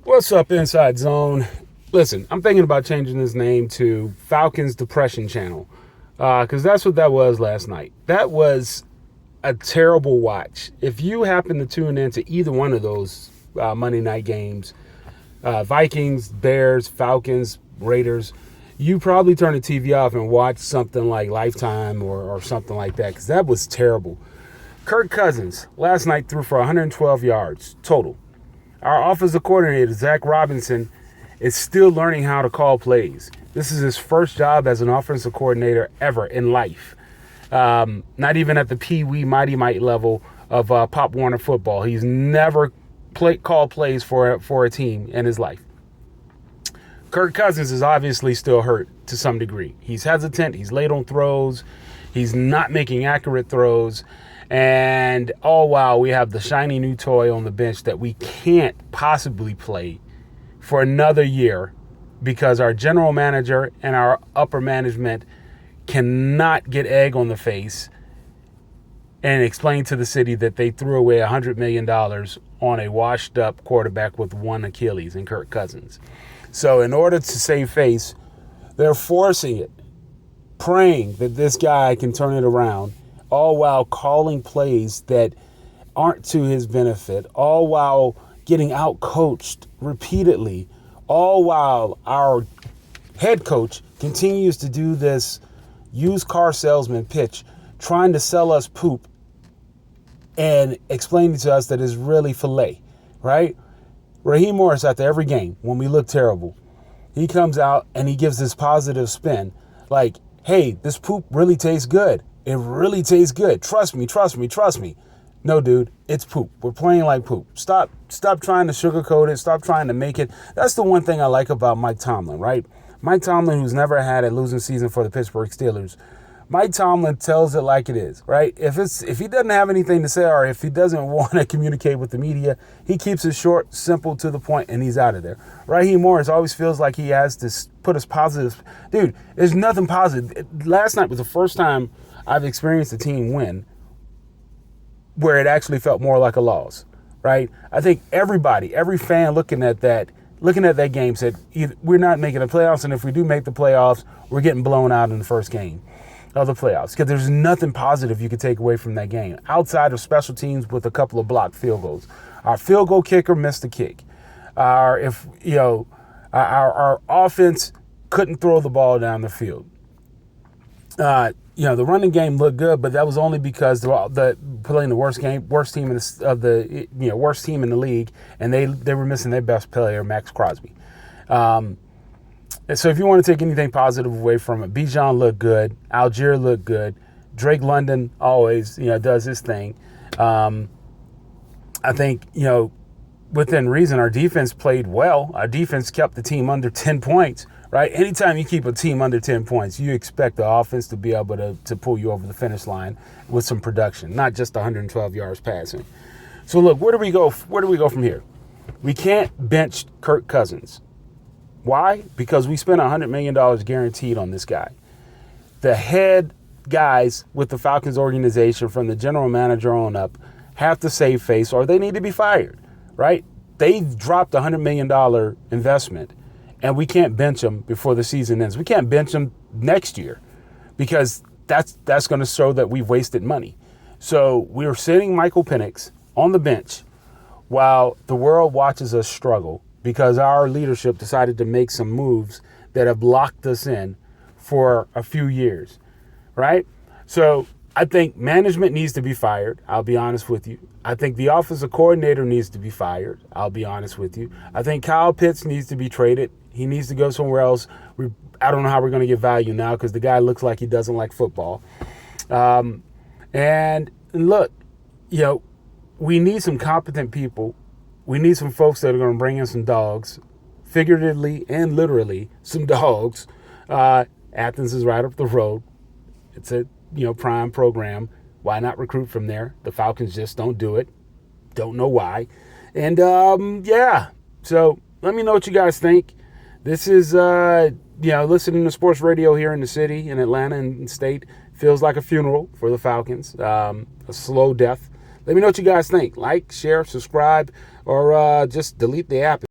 What's up, Inside Zone? Listen, I'm thinking about changing this name to Falcons Depression Channel because that's what that was last night. That was a terrible watch. If you happen to tune into either one of those Monday night games, Vikings, Bears, Falcons, Raiders, you probably turn the TV off and watch something like Lifetime or something like that because that was terrible. Kirk Cousins last night threw for 112 yards total. Our offensive coordinator, Zach Robinson, is still learning how to call plays. This is his first job as an offensive coordinator ever in life. Not even at the Pee Wee Mighty Might level of Pop Warner football. He's never called plays for a team in his life. Kirk Cousins is obviously still hurt to some degree. He's hesitant. He's late on throws. He's not making accurate throws. And all while we have the shiny new toy on the bench that we can't possibly play for another year because our general manager and our upper management cannot get egg on the face and explain to the city that they threw away $100 million on a washed up quarterback with one Achilles in Kirk Cousins. So in order to save face, they're forcing it, praying that this guy can turn it around, all while calling plays that aren't to his benefit, all while getting out-coached repeatedly, all while our head coach continues to do this used car salesman pitch, trying to sell us poop and explaining to us that it's really filet, right? Raheem Morris, after every game, when we look terrible, he comes out and he gives this positive spin like, hey, this poop really tastes good. It really tastes good. Trust me, trust me, trust me. No, dude, it's poop. We're playing like poop. Stop trying to sugarcoat it. Stop trying to make it. That's the one thing I like about Mike Tomlin, right? Mike Tomlin, who's never had a losing season for the Pittsburgh Steelers. Mike Tomlin tells it like it is, right? If he doesn't have anything to say or if he doesn't want to communicate with the media, he keeps it short, simple, to the point, and he's out of there. Raheem Morris always feels like he has to put his positive. Dude, there's nothing positive. Last night was the first time I've experienced a team win where it actually felt more like a loss, right? I think every fan looking at that game said, we're not making the playoffs, and if we do make the playoffs, we're getting blown out in the first game of the playoffs because there's nothing positive you could take away from that game outside of special teams with a couple of blocked field goals. Our field goal kicker missed a kick. Our offense couldn't throw the ball down the field. The running game looked good, but that was only because the playing the worst team in the league, and they were missing their best player, Max Crosby. So if you want to take anything positive away from it, Bijan looked good, Algier looked good, Drake London always does his thing. I think within reason, our defense played well. Our defense kept the team under 10 points. Right? Anytime you keep a team under 10 points, you expect the offense to be able to pull you over the finish line with some production, not just 112 yards passing. So look, where do we go from here? We can't bench Kirk Cousins. Why? Because we spent $100 million guaranteed on this guy. The head guys with the Falcons organization, from the general manager on up, have to save face or they need to be fired, right? They've dropped a $100 million investment. And we can't bench them before the season ends. We can't bench them next year because that's going to show that we've wasted money. So we're sitting Michael Penix on the bench while the world watches us struggle because our leadership decided to make some moves that have locked us in for a few years, right? So I think management needs to be fired. I'll be honest with you. I think the offensive coordinator needs to be fired. I'll be honest with you. I think Kyle Pitts needs to be traded. He needs to go somewhere else. I don't know how we're going to get value now because the guy looks like he doesn't like football. And look, we need some competent people. We need some folks that are going to bring in some dogs, figuratively and literally, some dogs. Athens is right up the road. It's a prime program. Why not recruit from there? The Falcons just don't do it. Don't know why. And so let me know what you guys think. This is, listening to sports radio here in the city, in Atlanta and state, feels like a funeral for the Falcons, a slow death. Let me know what you guys think. Like, share, subscribe, or just delete the app.